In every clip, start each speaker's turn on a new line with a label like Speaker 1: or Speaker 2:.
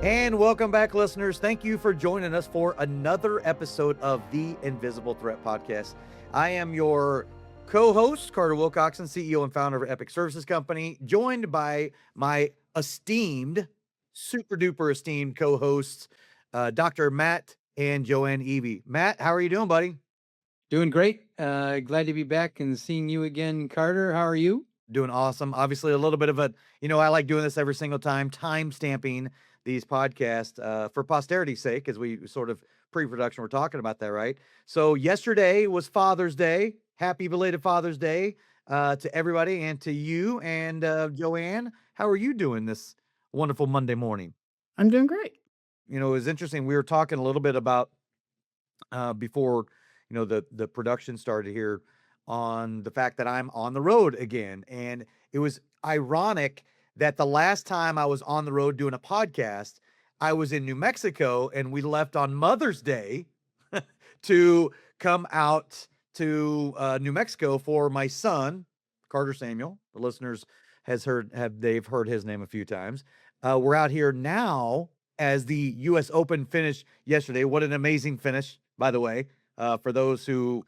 Speaker 1: And welcome back, listeners. Thank you for joining us for another episode of the Invisible Threat Podcast. I am your co-host, Carter Wilcoxson, CEO and founder of Epic Services Company, joined by my esteemed, super duper esteemed co-hosts, Dr. Matt and Joanne Eby. Matt, how are you doing, buddy?
Speaker 2: Doing great. Glad to be back and seeing you again, Carter. How are you?
Speaker 1: Doing awesome. Obviously, a little bit of I like doing this every single time, time stamping these podcasts for posterity's sake, as we sort of pre-production, we're talking about that, right? So yesterday was Father's Day. Happy belated Father's Day to everybody and to you. And Joanne, how are you doing this wonderful Monday morning?
Speaker 3: I'm doing great.
Speaker 1: It was interesting. We were talking a little bit about before, the production started here on the fact that I'm on the road again. And it was ironic that the last time I was on the road doing a podcast, I was in New Mexico and we left on Mother's Day to come out to New Mexico for my son, Carter Samuel. The listeners they've heard his name a few times. We're out here now as the U.S. Open finished yesterday. What an amazing finish, by the way. For those who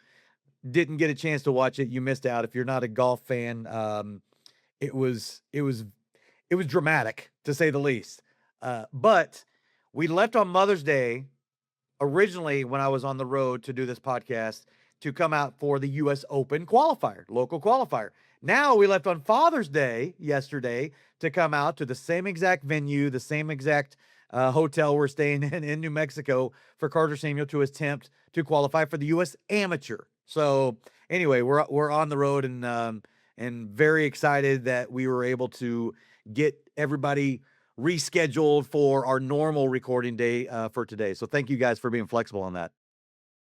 Speaker 1: didn't get a chance to watch it, you missed out. If you're not a golf fan, it was dramatic, to say the least. But we left on Mother's Day originally when I was on the road to do this podcast to come out for the U.S. Open qualifier, local qualifier. Now we left on Father's Day yesterday to come out to the same exact venue, the same exact hotel we're staying in New Mexico for Carter Samuel to attempt to qualify for the U.S. Amateur. So anyway, we're on the road and very excited that we were able to get everybody rescheduled for our normal recording day for today. So thank you guys for being flexible on that.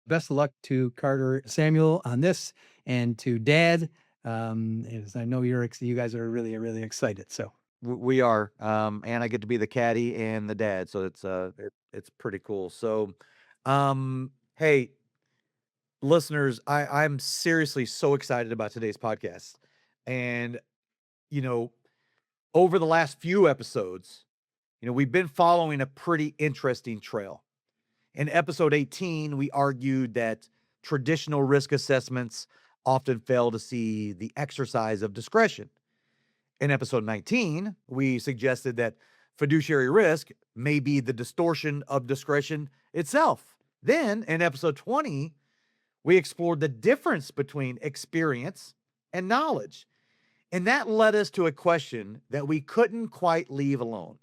Speaker 2: Best of luck to Carter Samuel on this, and to Dad. As I know you guys are really, really excited. So
Speaker 1: we are, and I get to be the caddy and the dad, so it's pretty cool. So, hey, listeners, I'm seriously so excited about today's podcast, and over the last few episodes, we've been following a pretty interesting trail. In episode 18, we argued that traditional risk assessments often fail to see the exercise of discretion. In episode 19, we suggested that fiduciary risk may be the distortion of discretion itself. Then, in episode 20, we explored the difference between experience and knowledge. And that led us to a question that we couldn't quite leave alone.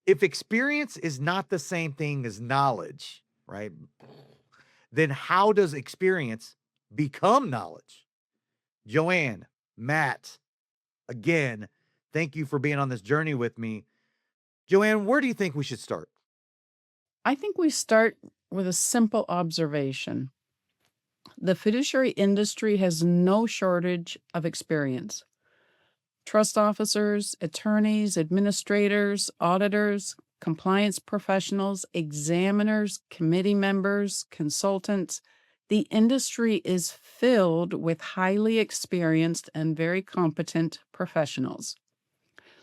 Speaker 1: If experience is not the same thing as knowledge, right, then how does experience become knowledge? Joanne, Matt, again, thank you for being on this journey with me. Joanne, where do you think we should start?
Speaker 3: I think we start with a simple observation. The fiduciary industry has no shortage of experience. Trust officers, attorneys, administrators, auditors, compliance professionals, examiners, committee members, consultants. The industry is filled with highly experienced and very competent professionals.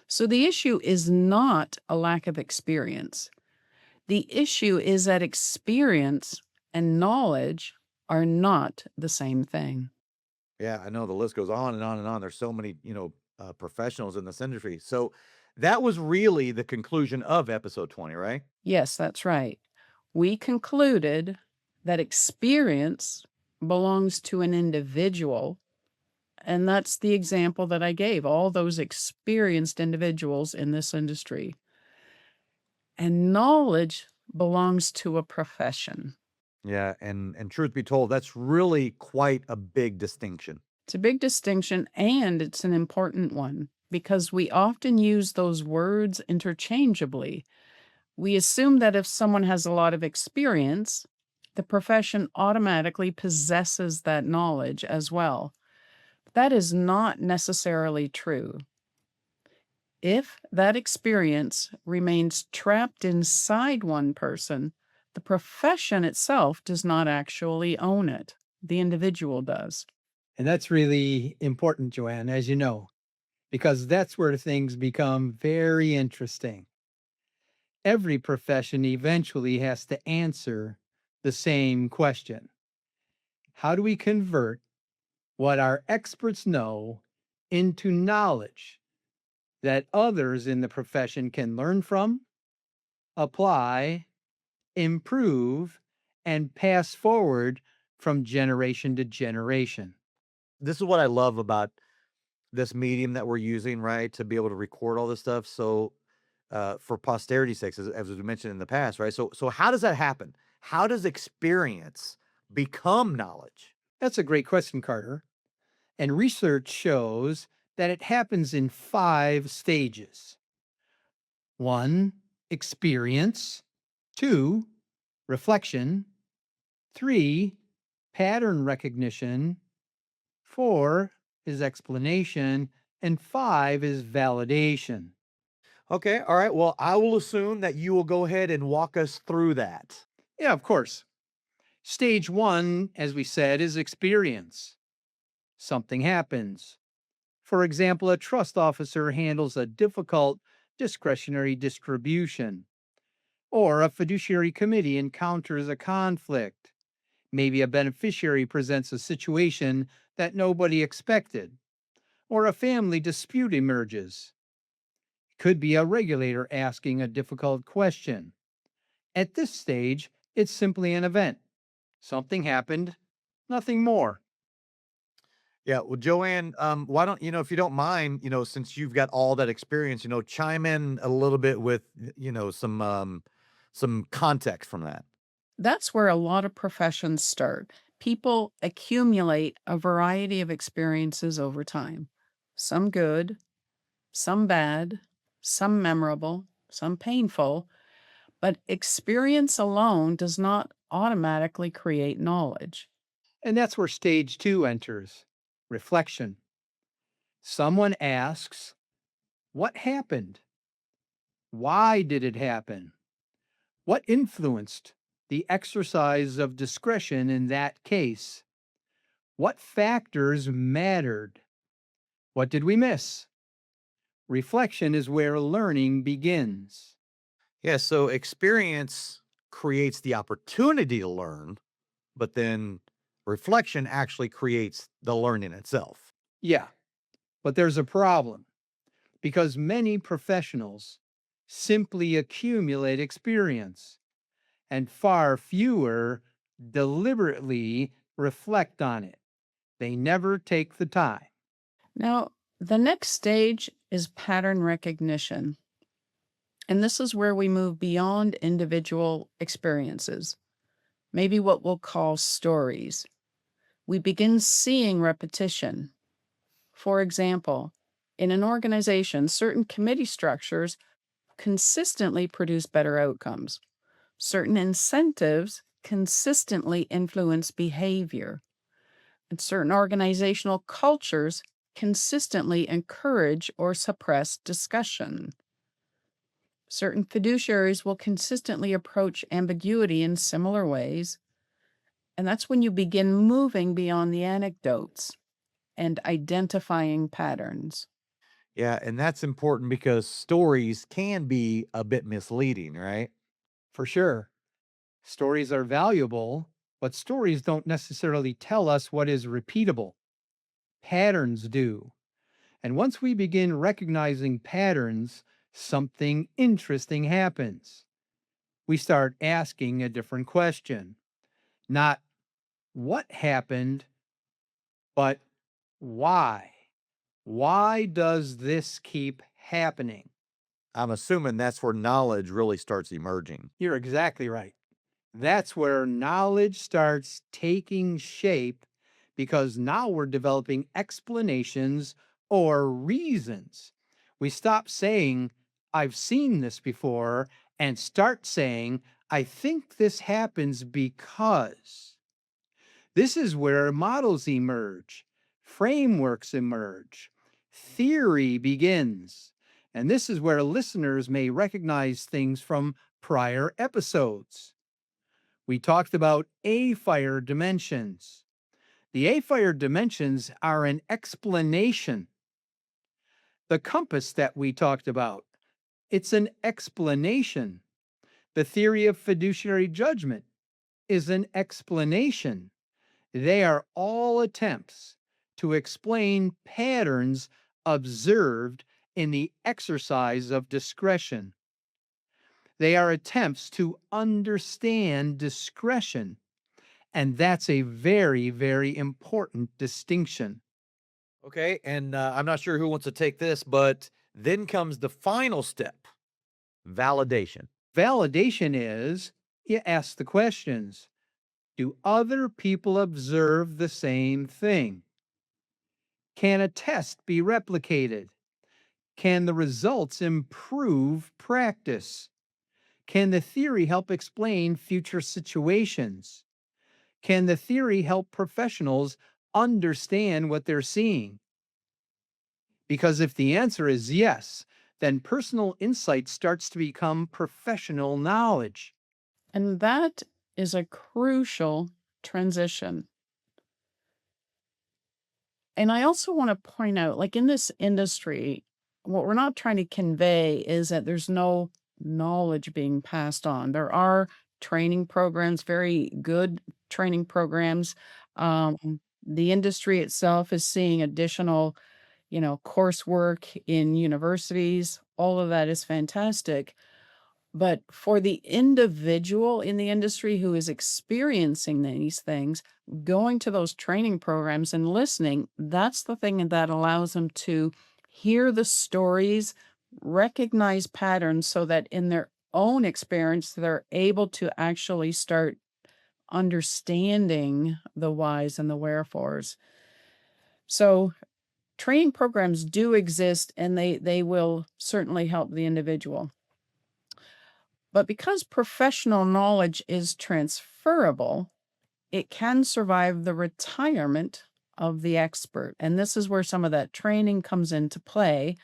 Speaker 3: So the issue is not a lack of experience. The issue is that experience and knowledge are not the same thing.
Speaker 1: Yeah, I know the list goes on and on and on. There's so many, professionals in this industry. So that was really the conclusion of episode 20, right?
Speaker 3: Yes, that's right. We concluded that experience belongs to an individual, and that's the example that I gave, all those experienced individuals in this industry. And knowledge belongs to a profession.
Speaker 1: Yeah, and truth be told, that's really quite a big distinction.
Speaker 3: It's a big distinction, and it's an important one because we often use those words interchangeably. We assume that if someone has a lot of experience, the profession automatically possesses that knowledge as well. That is not necessarily true. If that experience remains trapped inside one person, the profession itself does not actually own it. The individual does.
Speaker 2: And that's really important, Joanne, as you know, because that's where things become very interesting. Every profession eventually has to answer the same question. How do we convert what our experts know into knowledge that others in the profession can learn from, apply, improve, and pass forward from generation to generation?
Speaker 1: This is what I love about this medium that we're using, right? To be able to record all this stuff. So, for posterity's sake, as we mentioned in the past, right? So how does that happen? How does experience become knowledge?
Speaker 2: That's a great question, Carter. And research shows that it happens in 5 stages. 1, experience. 2, reflection. 3, pattern recognition. 4 is explanation. And 5 is validation.
Speaker 1: Okay, all right. Well, I will assume that you will go ahead and walk us through that.
Speaker 2: Yeah, of course. Stage 1, as we said, is experience. Something happens. For example, a trust officer handles a difficult discretionary distribution, or a fiduciary committee encounters a conflict. Maybe a beneficiary presents a situation that nobody expected, or a family dispute emerges. It could be a regulator asking a difficult question. At this stage, it's simply an event. Something happened, nothing more.
Speaker 1: Yeah, well, Joanne, why don't if you don't mind, since you've got all that experience, chime in a little bit with, some context from that.
Speaker 3: That's where a lot of professions start. People accumulate a variety of experiences over time, some good, some bad, some memorable, some painful, but experience alone does not automatically create knowledge.
Speaker 2: And that's where stage 2 enters, reflection. Someone asks, what happened? Why did it happen? What influenced the exercise of discretion in that case? What factors mattered? What did we miss? Reflection is where learning begins.
Speaker 1: Yeah, so experience creates the opportunity to learn, but then reflection actually creates the learning itself.
Speaker 2: Yeah, but there's a problem because many professionals simply accumulate experience and far fewer deliberately reflect on it. They never take the time.
Speaker 3: Now, the next stage is pattern recognition. And this is where we move beyond individual experiences, maybe what we'll call stories. We begin seeing repetition. For example, in an organization, certain committee structures consistently produce better outcomes. Certain incentives consistently influence behavior. And certain organizational cultures consistently encourage or suppress discussion. Certain fiduciaries will consistently approach ambiguity in similar ways. And that's when you begin moving beyond the anecdotes and identifying patterns.
Speaker 1: Yeah, and that's important because stories can be a bit misleading, right?
Speaker 2: For sure, stories are valuable, but stories don't necessarily tell us what is repeatable. Patterns do. And once we begin recognizing patterns, something interesting happens. We start asking a different question. Not what happened, but why? Why does this keep happening?
Speaker 1: I'm assuming that's where knowledge really starts emerging.
Speaker 2: You're exactly right. That's where knowledge starts taking shape because now we're developing explanations or reasons. We stop saying, I've seen this before, and start saying, I think this happens because. This is where models emerge, frameworks emerge, theory begins. And this is where listeners may recognize things from prior episodes. We talked about A-fire dimensions. The A-fire dimensions are an explanation. The compass that we talked about, it's an explanation. The theory of fiduciary judgment is an explanation. They are all attempts to explain patterns observed in the exercise of discretion. They are attempts to understand discretion. And that's a very, very important distinction.
Speaker 1: Okay. And I'm not sure who wants to take this, but then comes the final step, validation.
Speaker 2: Validation is you ask the questions. Do other people observe the same thing? Can a test be replicated? Can the results improve practice? Can the theory help explain future situations? Can the theory help professionals understand what they're seeing? Because if the answer is yes, then personal insight starts to become professional knowledge.
Speaker 3: And that is a crucial transition. And I also want to point out, like in this industry, what we're not trying to convey is that there's no knowledge being passed on. There are training programs, very good training programs. The industry itself is seeing additional, coursework in universities. All of that is fantastic. But for the individual in the industry who is experiencing these things, going to those training programs and listening, that's the thing that allows them to hear the stories, recognize patterns so that in their own experience, they're able to actually start understanding the whys and the wherefores. So training programs do exist and they will certainly help the individual. But because professional knowledge is transferable, it can survive the retirement of the expert. And this is where some of that training comes into play.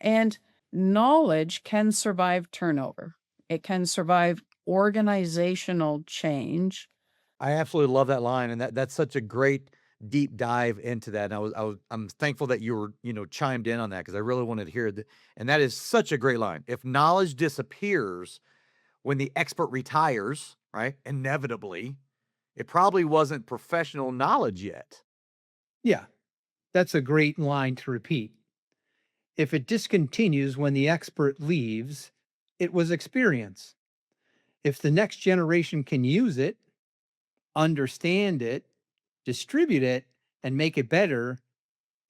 Speaker 3: And knowledge can survive turnover, it can survive organizational change.
Speaker 1: I absolutely love that line, and that's such a great deep dive into that. And I'm thankful that you were chimed in on that because I really wanted to hear that. And that is such a great line. If knowledge disappears when the expert retires, right? Inevitably, it probably wasn't professional knowledge yet.
Speaker 2: Yeah, that's a great line to repeat. If it discontinues when the expert leaves, it was experience. If the next generation can use it, understand it, distribute it, and make it better,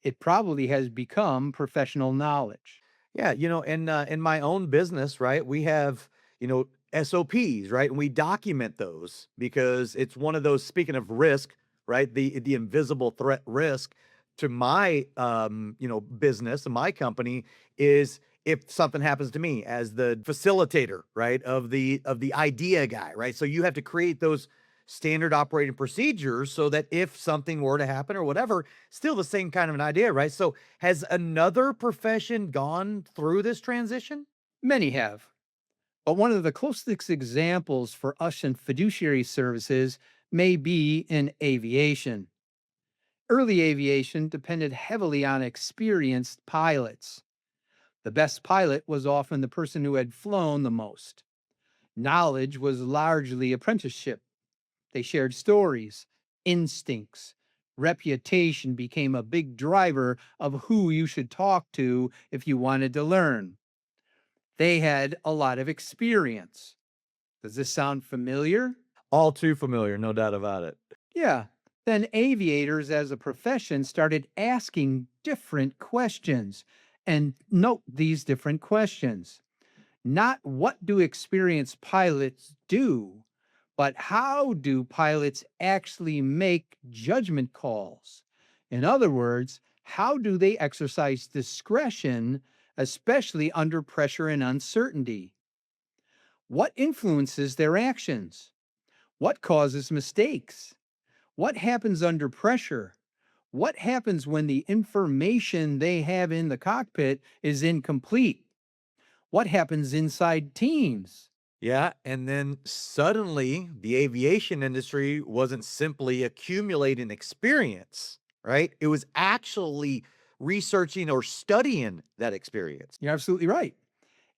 Speaker 2: it probably has become professional knowledge.
Speaker 1: Yeah, in my own business, right? We have, SOPs, right? And we document those because it's one of those, speaking of risk, right? The invisible threat risk to my business and my company is if something happens to me as the facilitator, right? Of the idea guy, right? So you have to create those standard operating procedures so that if something were to happen or whatever, still the same kind of an idea, right? So has another profession gone through this transition?
Speaker 2: Many have. But one of the closest examples for us in fiduciary services may be in aviation. Early aviation depended heavily on experienced pilots. The best pilot was often the person who had flown the most. Knowledge was largely apprenticeship. They shared stories, instincts. Reputation became a big driver of who you should talk to if you wanted to learn. They had a lot of experience. Does this sound familiar?
Speaker 1: All too familiar, no doubt about it.
Speaker 2: Yeah. Then aviators as a profession started asking different questions. And note these different questions. Not what do experienced pilots do, but how do pilots actually make judgment calls? In other words, how do they exercise discretion, especially under pressure and uncertainty? What influences their actions? What causes mistakes? What happens under pressure? What happens when the information they have in the cockpit is incomplete? What happens inside teams?
Speaker 1: Yeah, and then suddenly the aviation industry wasn't simply accumulating experience, right? It was actually researching or studying that experience.
Speaker 2: You're absolutely right.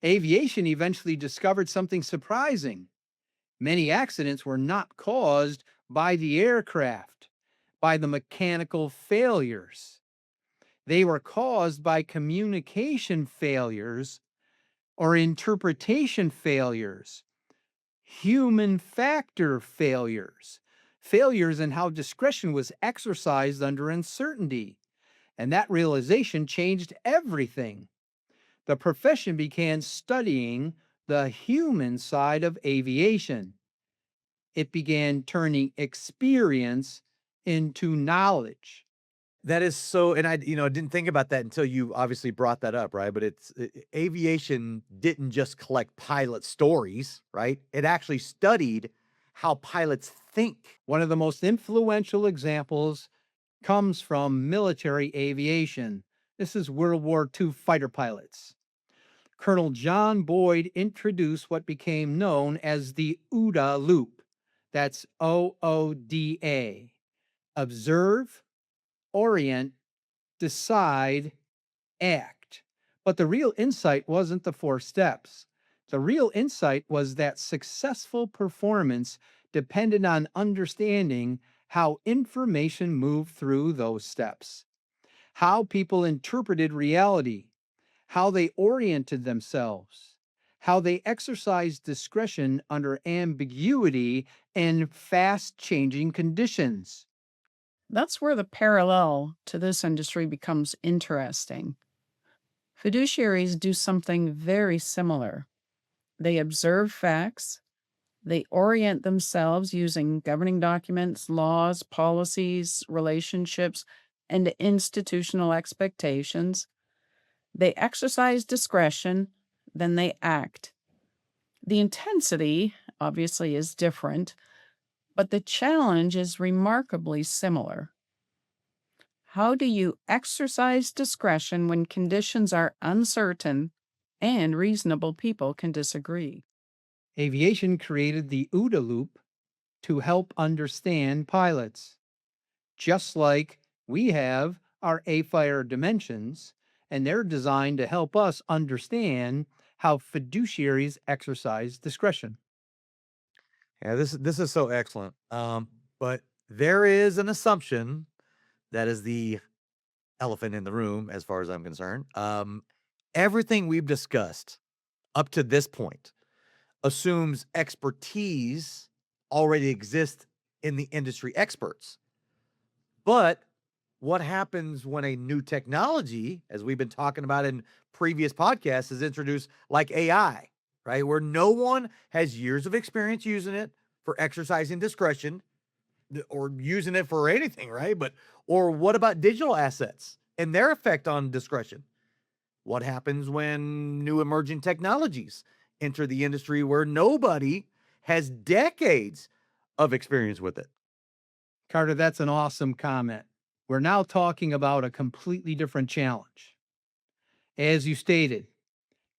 Speaker 2: Aviation eventually discovered something surprising. Many accidents were not caused by the aircraft, by the mechanical failures. They were caused by communication failures or interpretation failures, human factor failures, failures in how discretion was exercised under uncertainty. And that realization changed everything. The profession began studying the human side of aviation. It began turning experience into knowledge.
Speaker 1: That is so, and didn't think about that until you obviously brought that up, right? But aviation didn't just collect pilot stories, right? It actually studied how pilots think.
Speaker 2: One of the most influential examples comes from military aviation. This is World War II fighter pilots. Colonel John Boyd introduced what became known as the OODA loop. That's OODA. Observe, orient, decide, act. But the real insight wasn't the 4 steps. The real insight was that successful performance depended on understanding how information moved through those steps, how people interpreted reality, how they oriented themselves, how they exercised discretion under ambiguity and fast changing conditions.
Speaker 3: That's where the parallel to this industry becomes interesting. Fiduciaries do something very similar. They observe facts, they orient themselves using governing documents, laws, policies, relationships, and institutional expectations. They exercise discretion, then they act. The intensity, obviously, is different, but the challenge is remarkably similar. How do you exercise discretion when conditions are uncertain and reasonable people can disagree?
Speaker 2: Aviation created the OODA loop to help understand pilots, just like we have our AFIRE dimensions, and they're designed to help us understand how fiduciaries exercise discretion.
Speaker 1: Yeah, this is so excellent. But there is an assumption that is the elephant in the room, as far as I'm concerned. Everything we've discussed up to this point assumes expertise already exists in the industry experts. But what happens when a new technology, as we've been talking about in previous podcasts, is introduced, like AI, right? Where no one has years of experience using it for exercising discretion or using it for anything, right? Or what about digital assets and their effect on discretion? What happens when new emerging technologies enter the industry where nobody has decades of experience with it?
Speaker 2: Carter, that's an awesome comment. We're now talking about a completely different challenge. As you stated,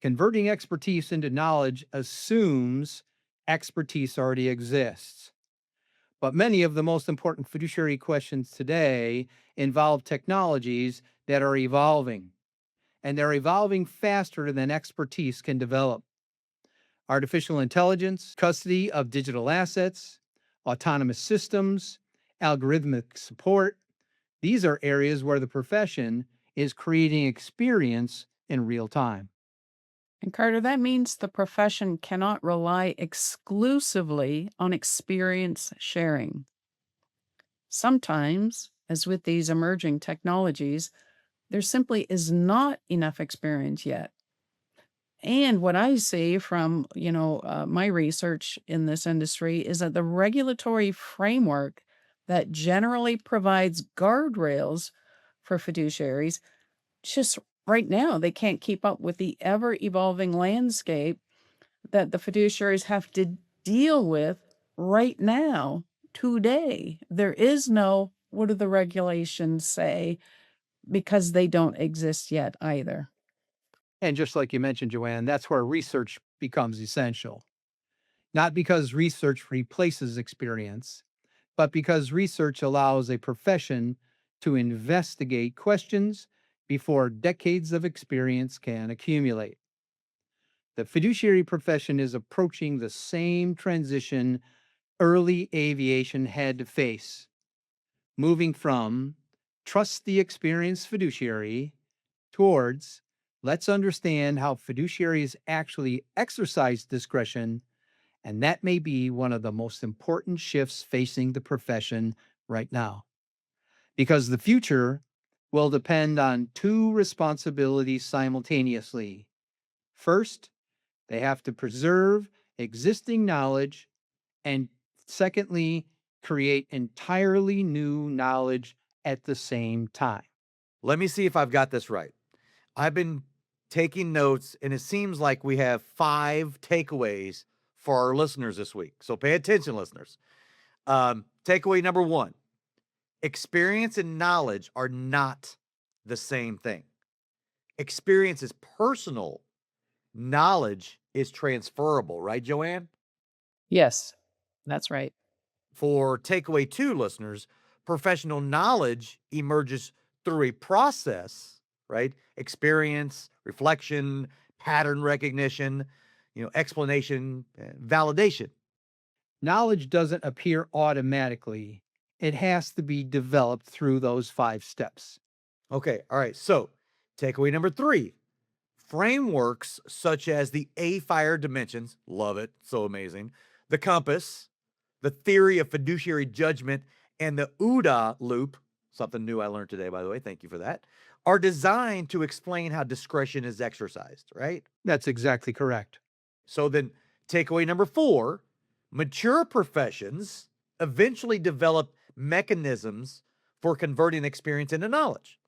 Speaker 2: converting expertise into knowledge assumes expertise already exists. But many of the most important fiduciary questions today involve technologies that are evolving, and they're evolving faster than expertise can develop. Artificial intelligence, custody of digital assets, autonomous systems, algorithmic support. These are areas where the profession is creating experience in real time.
Speaker 3: And Carter, that means the profession cannot rely exclusively on experience sharing. Sometimes, as with these emerging technologies, there simply is not enough experience yet. And what I see from, my research in this industry is that the regulatory framework that generally provides guardrails for fiduciaries, just right now, they can't keep up with the ever evolving landscape that the fiduciaries have to deal with right now, today. There is no, what do the regulations say? Because they don't exist yet either.
Speaker 2: And just like you mentioned, Joanne, that's where research becomes essential. Not because research replaces experience, but because research allows a profession to investigate questions before decades of experience can accumulate. The fiduciary profession is approaching the same transition early aviation had to face, moving from trust the experienced fiduciary towards let's understand how fiduciaries actually exercise discretion. And that may be one of the most important shifts facing the profession right now, because the future will depend on two responsibilities simultaneously. First, they have to preserve existing knowledge, and secondly, create entirely new knowledge at the same time.
Speaker 1: Let me see if I've got this right. I've been taking notes, and it seems like we have 5 takeaways for our listeners this week. So pay attention, listeners. Takeaway number 1: experience and knowledge are not the same thing. Experience is personal, knowledge is transferable, right, Joanne?
Speaker 3: Yes, that's right.
Speaker 1: For takeaway 2, listeners, professional knowledge emerges through a process, right? Experience, reflection, pattern recognition, explanation, validation.
Speaker 2: Knowledge doesn't appear automatically, it has to be developed through those 5 steps.
Speaker 1: Okay, all right. So, takeaway number 3: frameworks such as the A-fire dimensions, love it, so amazing, the compass, the theory of fiduciary judgment, and the OODA loop, something new I learned today, by the way, thank you for that, are designed to explain how discretion is exercised, right?
Speaker 2: That's exactly correct.
Speaker 1: So then, takeaway number 4: mature professions eventually develop mechanisms for converting experience into knowledge.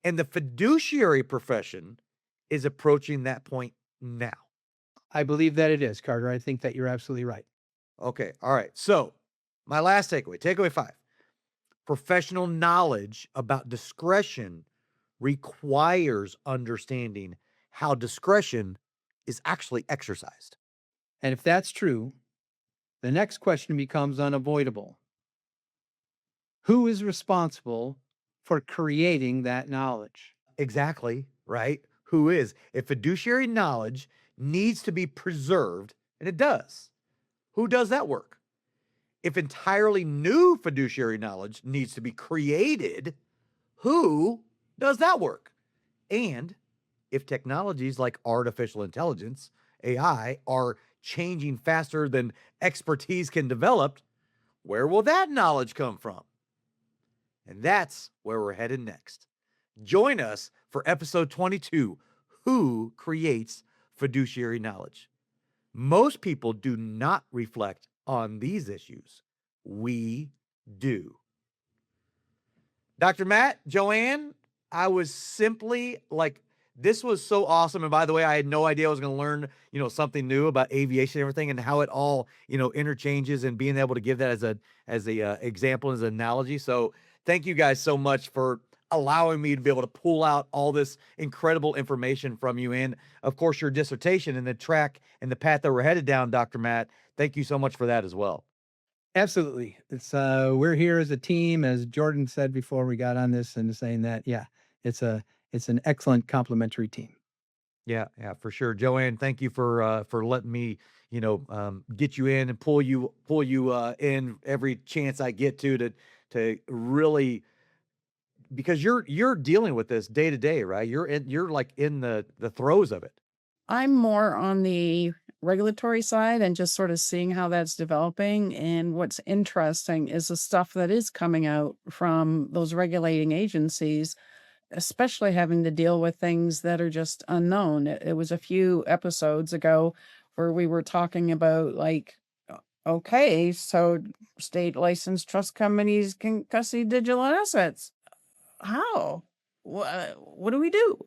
Speaker 1: And the fiduciary profession is approaching that point now.
Speaker 2: I believe that it is, Carter. I think that you're absolutely right.
Speaker 1: Okay. All right. So, my last takeaway 5: professional knowledge about discretion requires understanding how discretion is actually exercised.
Speaker 2: And if that's true, the next question becomes unavoidable. Who is responsible for creating that knowledge?
Speaker 1: Exactly, right? Who is? If fiduciary knowledge needs to be preserved, and it does, who does that work? If entirely new fiduciary knowledge needs to be created, who does that work? And if technologies like artificial intelligence, AI, are changing faster than expertise can develop, where will that knowledge come from? And that's where we're headed next. Join us for episode 22: Who Creates Fiduciary Knowledge? Most people do not reflect on these issues. We do. Dr. Matt, Joanne, I was simply like, this was so awesome. And by the way, I had no idea I was going to learn, something new about aviation and everything, and how it all, interchanges, and being able to give that as a example, as an analogy. So thank you guys so much for allowing me to be able to pull out all this incredible information from you. And of course, your dissertation and the track and the path that we're headed down, Dr. Matt. Thank you so much for that as well.
Speaker 2: Absolutely. It's we're here as a team, as Jordan said before we got on this, and saying that, yeah, it's an excellent complementary team.
Speaker 1: Yeah, for sure. Joanne, thank you for letting me, get you in and pull you in every chance I get to really, because you're dealing with this day to day, right? You're like in the throes of it.
Speaker 3: I'm more on the regulatory side and just sort of seeing how that's developing. And what's interesting is the stuff that is coming out from those regulating agencies, especially having to deal with things that are just unknown. It was a few episodes ago where we were talking about, like, okay, so state licensed trust companies can custody digital assets. How? What do we do?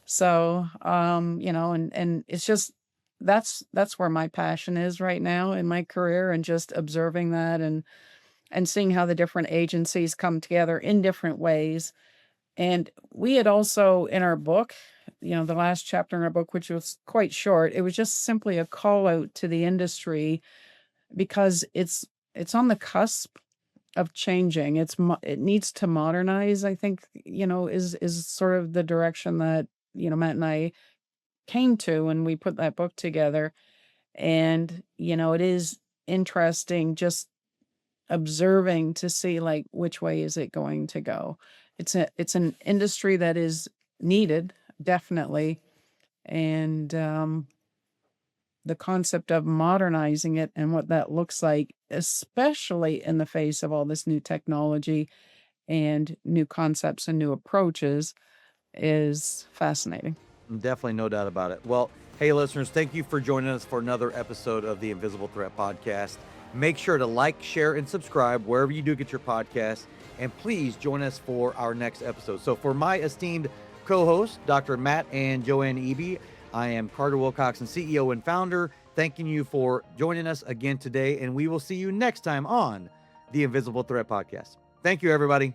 Speaker 3: So, and it's just that's where my passion is right now in my career, and just observing that and seeing how the different agencies come together in different ways. And we had also in our book, the last chapter in our book, which was quite short, it was just simply a call out to the industry, because it's on the cusp of changing. It needs to modernize, I think, is sort of the direction that, Matt and I came to when we put that book together. And, it is interesting just observing to see like which way is it going to go. It's an industry that is needed, definitely. And the concept of modernizing it and what that looks like, especially in the face of all this new technology and new concepts and new approaches, is fascinating.
Speaker 1: Definitely, no doubt about it. Well, hey, listeners, thank you for joining us for another episode of the Invisible Threat Podcast. Make sure to like, share, and subscribe wherever you do get your podcasts. And please join us for our next episode. So for my esteemed co-hosts, Dr. Matt and Joanne Eby, I am Carter Wilcoxson, CEO and founder, thanking you for joining us again today. And we will see you next time on the Invisible Threat Podcast. Thank you, everybody.